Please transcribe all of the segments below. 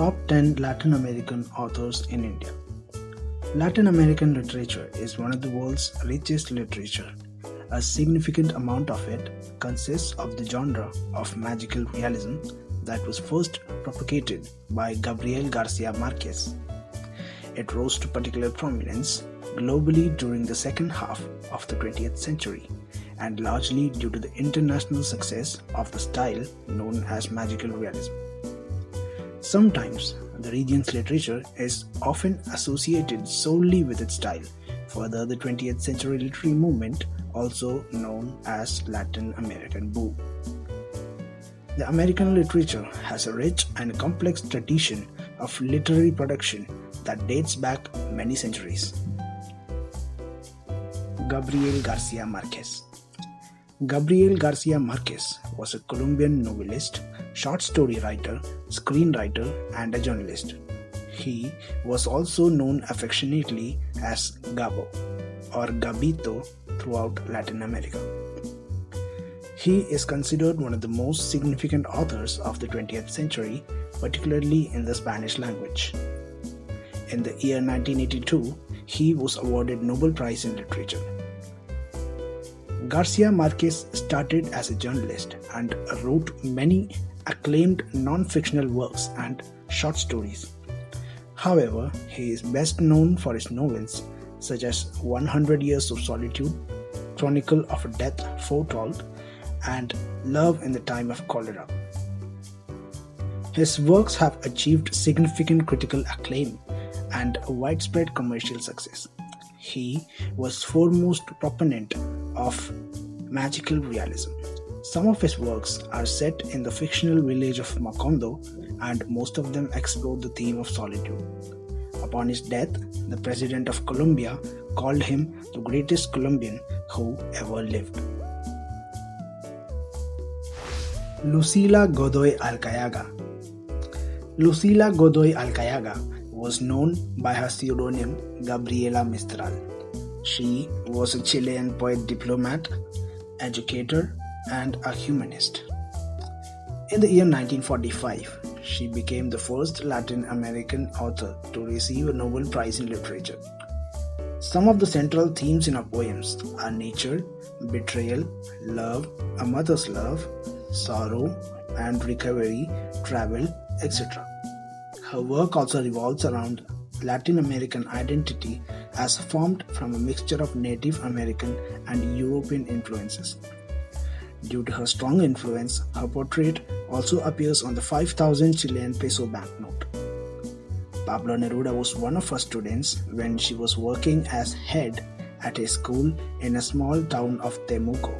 Top 10 Latin American authors in India. Latin American literature is one of the world's richest literature. A significant amount of it consists of the genre of magical realism that was first propagated by Gabriel García Márquez. It rose to particular prominence globally during the second half of the 20th century, and largely due to the international success of the style known as magical realism. Sometimes, the region's literature is often associated solely with its style. Further, the 20th century literary movement, also known as Latin American boom. The American literature has a rich and complex tradition of literary production that dates back many centuries. Gabriel García Márquez. Gabriel García Márquez was a Colombian novelist, short story writer, screenwriter, and a journalist. He was also known affectionately as Gabo or Gabito throughout Latin America. He is considered one of the most significant authors of the 20th century, particularly in the Spanish language. In the year 1982, he was awarded Nobel Prize in Literature. Garcia Marquez started as a journalist and wrote many acclaimed non-fictional works and short stories. However, he is best known for his novels such as 100 Years of Solitude, Chronicle of a Death Foretold, and Love in the Time of Cholera. His works have achieved significant critical acclaim and widespread commercial success. He was foremost proponent of magical realism. Some of his works are set in the fictional village of Macondo, and most of them explore the theme of solitude. Upon his death, the President of Colombia called him the greatest Colombian who ever lived. Lucila Godoy Alcayaga. Lucila Godoy Alcayaga was known by her pseudonym Gabriela Mistral. She was a Chilean poet, diplomat, educator, and a humanist. In the year 1945, she became the first Latin American author to receive a Nobel Prize in Literature. Some of the central themes in her poems are nature, betrayal, love, a mother's love, sorrow and recovery, travel, etc. Her work also revolves around Latin American identity as formed from a mixture of Native American and European influences. Due to her strong influence, her portrait also appears on the 5,000 Chilean peso banknote. Pablo Neruda was one of her students when she was working as head at a school in a small town of Temuco.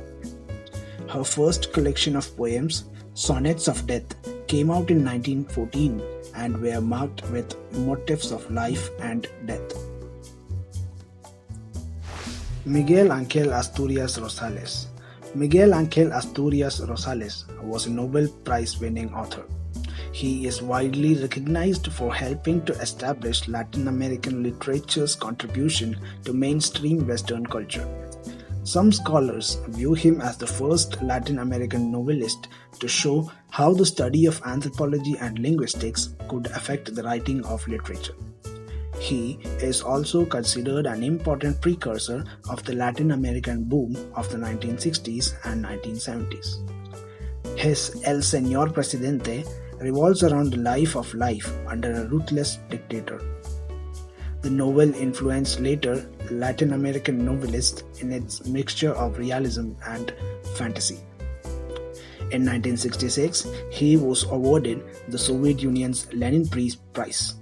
Her first collection of poems, Sonnets of Death, came out in 1914 and were marked with motifs of life and death. Miguel Ángel Asturias Rosales. Miguel Ángel Asturias Rosales was a Nobel Prize-winning author. He is widely recognized for helping to establish Latin American literature's contribution to mainstream Western culture. Some scholars view him as the first Latin American novelist to show how the study of anthropology and linguistics could affect the writing of literature. He is also considered an important precursor of the Latin American boom of the 1960s and 1970s. His El Señor Presidente revolves around the life of life under a ruthless dictator. The novel influenced later Latin American novelists in its mixture of realism and fantasy. In 1966, he was awarded the Soviet Union's Lenin Prize.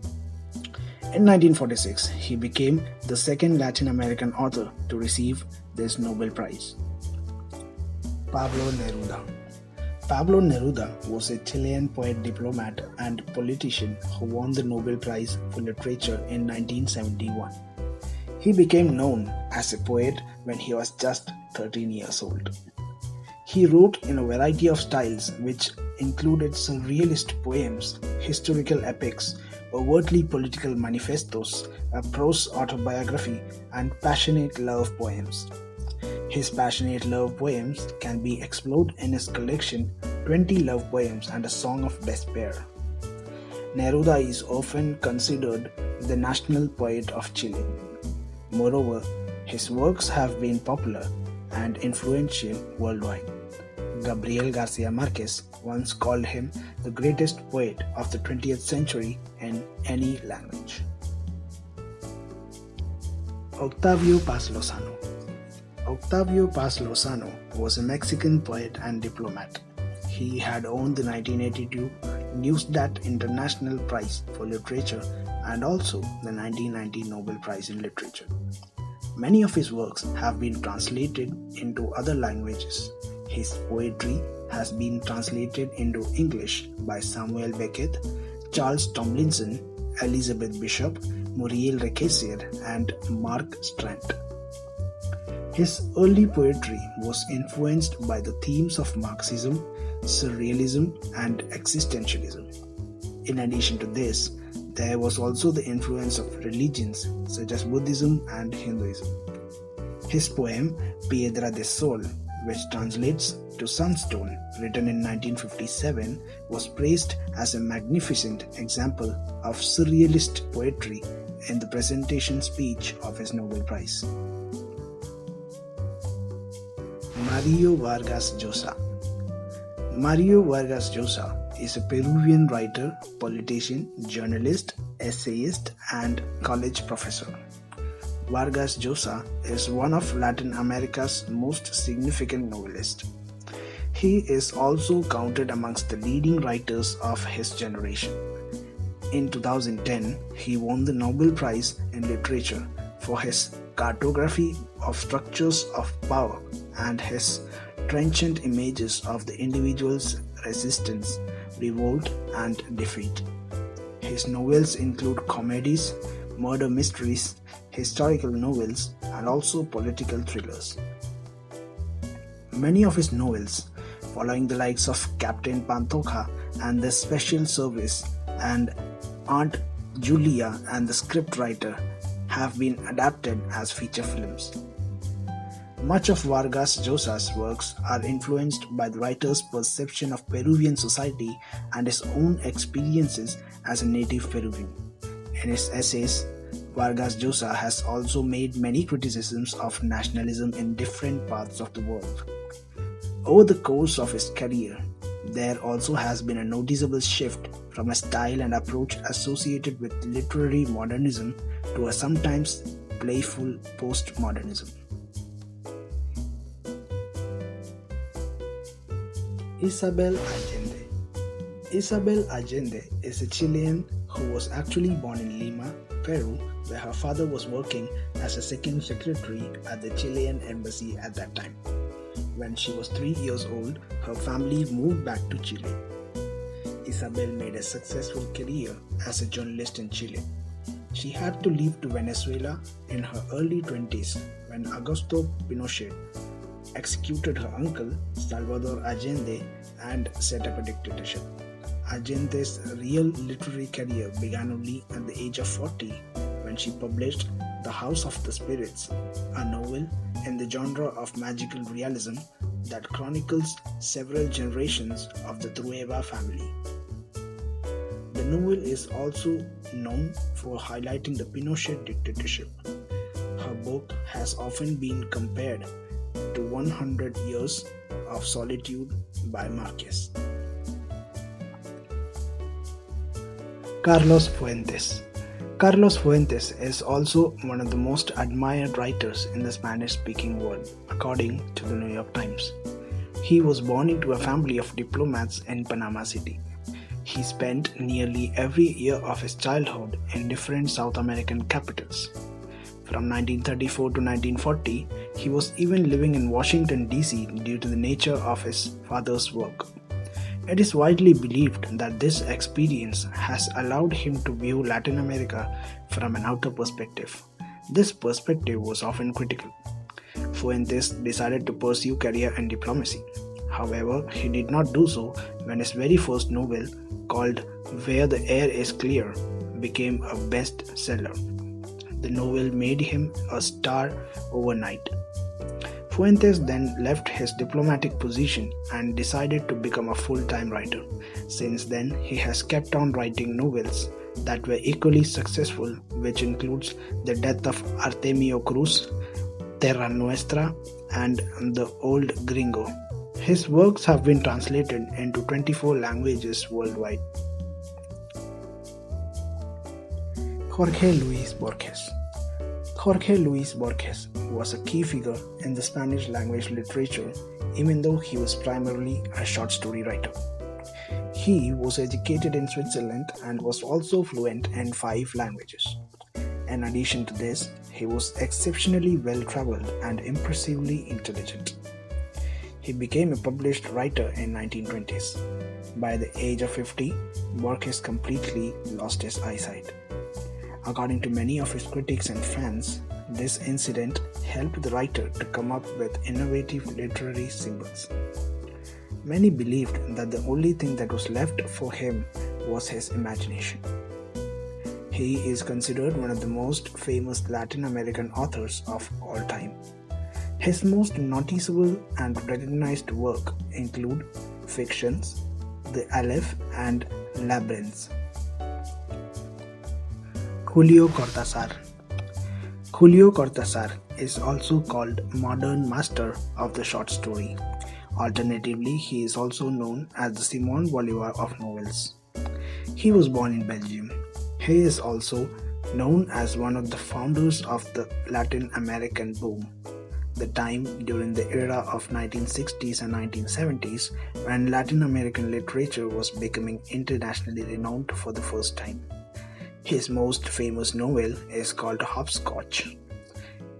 In 1946, he became the second Latin American author to receive this Nobel Prize. Pablo Neruda. Pablo Neruda was a Chilean poet, diplomat, and politician who won the Nobel Prize for Literature in 1971. He became known as a poet when he was just 13 years old. He wrote in a variety of styles which included surrealist poems, historical epics, overtly political manifestos, a prose autobiography, and passionate love poems. His passionate love poems can be explored in his collection 20 Love Poems and a Song of Despair. Neruda is often considered the national poet of Chile. Moreover, his works have been popular and influential worldwide. Gabriel García Márquez once called him the greatest poet of the 20th century in any language. Octavio Paz Lozano. Octavio Paz Lozano was a Mexican poet and diplomat. He had won the 1982 Neustadt International Prize for Literature and also the 1990 Nobel Prize in Literature. Many of his works have been translated into other languages. His poetry has been translated into English by Samuel Beckett, Charles Tomlinson, Elizabeth Bishop, Muriel Recasier, and Mark Strand. His early poetry was influenced by the themes of Marxism, surrealism, and existentialism. In addition to this, there was also the influence of religions such as Buddhism and Hinduism. His poem Piedra de Sol, which translates to Sunstone, written in 1957, was praised as a magnificent example of surrealist poetry in the presentation speech of his Nobel Prize. Mario Vargas Llosa. Mario Vargas Llosa is a Peruvian writer, politician, journalist, essayist, and college professor. Vargas Llosa is one of Latin America's most significant novelists. He is also counted amongst the leading writers of his generation. In 2010, he won the Nobel Prize in Literature for his cartography of structures of power and his trenchant images of the individual's resistance, revolt, and defeat. His novels include comedies, murder mysteries, historical novels, and also political thrillers. Many of his novels, following the likes of Captain Pantoja and the Special Service and Aunt Julia and the Scriptwriter, have been adapted as feature films. Much of Vargas Llosa's works are influenced by the writer's perception of Peruvian society and his own experiences as a native Peruvian. In his essays, Vargas Llosa has also made many criticisms of nationalism in different parts of the world. Over the course of his career, there also has been a noticeable shift from a style and approach associated with literary modernism to a sometimes playful postmodernism. Isabel Allende. Isabel Allende is a Chilean who was actually born in Lima, Peru, where her father was working as a second secretary at the Chilean embassy at that time. When she was 3 years old, her family moved back to Chile. Isabel made a successful career as a journalist in Chile. She had to leave to Venezuela in her early 20s when Augusto Pinochet executed her uncle, Salvador Allende, and set up a dictatorship. Allende's real literary career began only at the age of 40 when she published The House of the Spirits, a novel in the genre of magical realism that chronicles several generations of the Trueba family. The novel is also known for highlighting the Pinochet dictatorship. Her book has often been compared to 100 Years of Solitude by Marquez. Carlos Fuentes. Carlos Fuentes is also one of the most admired writers in the Spanish-speaking world, according to the New York Times. He was born into a family of diplomats in Panama City. He spent nearly every year of his childhood in different South American capitals. From 1934 to 1940, he was even living in Washington, D.C. due to the nature of his father's work. It is widely believed that this experience has allowed him to view Latin America from an outer perspective. This perspective was often critical. Fuentes decided to pursue career in diplomacy. However, he did not do so when his very first novel, called Where the Air is Clear, became a bestseller. The novel made him a star overnight. Fuentes then left his diplomatic position and decided to become a full-time writer. Since then, he has kept on writing novels that were equally successful, which includes The Death of Artemio Cruz, Terra Nuestra, and The Old Gringo. His works have been translated into 24 languages worldwide. Jorge Luis Borges. Jorge Luis Borges was a key figure in the Spanish language literature, even though he was primarily a short story writer. He was educated in Switzerland and was also fluent in 5 languages. In addition to this, he was exceptionally well-traveled and impressively intelligent. He became a published writer in 1920s. By the age of 50, Borges completely lost his eyesight. According to many of his critics and fans, this incident helped the writer to come up with innovative literary symbols. Many believed that the only thing that was left for him was his imagination. He is considered one of the most famous Latin American authors of all time. His most noticeable and recognized work include fictions, The Aleph and Labyrinths. Julio Cortázar. Julio Cortázar is also called modern master of the short story. Alternatively, he is also known as the Simon Bolivar of novels. He was born in Belgium. He is also known as one of the founders of the Latin American boom, the time during the era of 1960s and 1970s when Latin American literature was becoming internationally renowned for the first time. His most famous novel is called Hopscotch.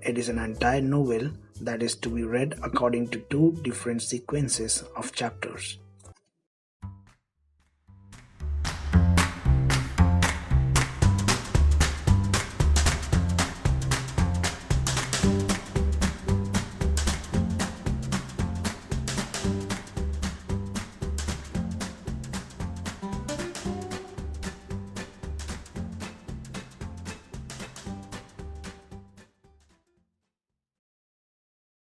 It is an entire novel that is to be read according to 2 different sequences of chapters.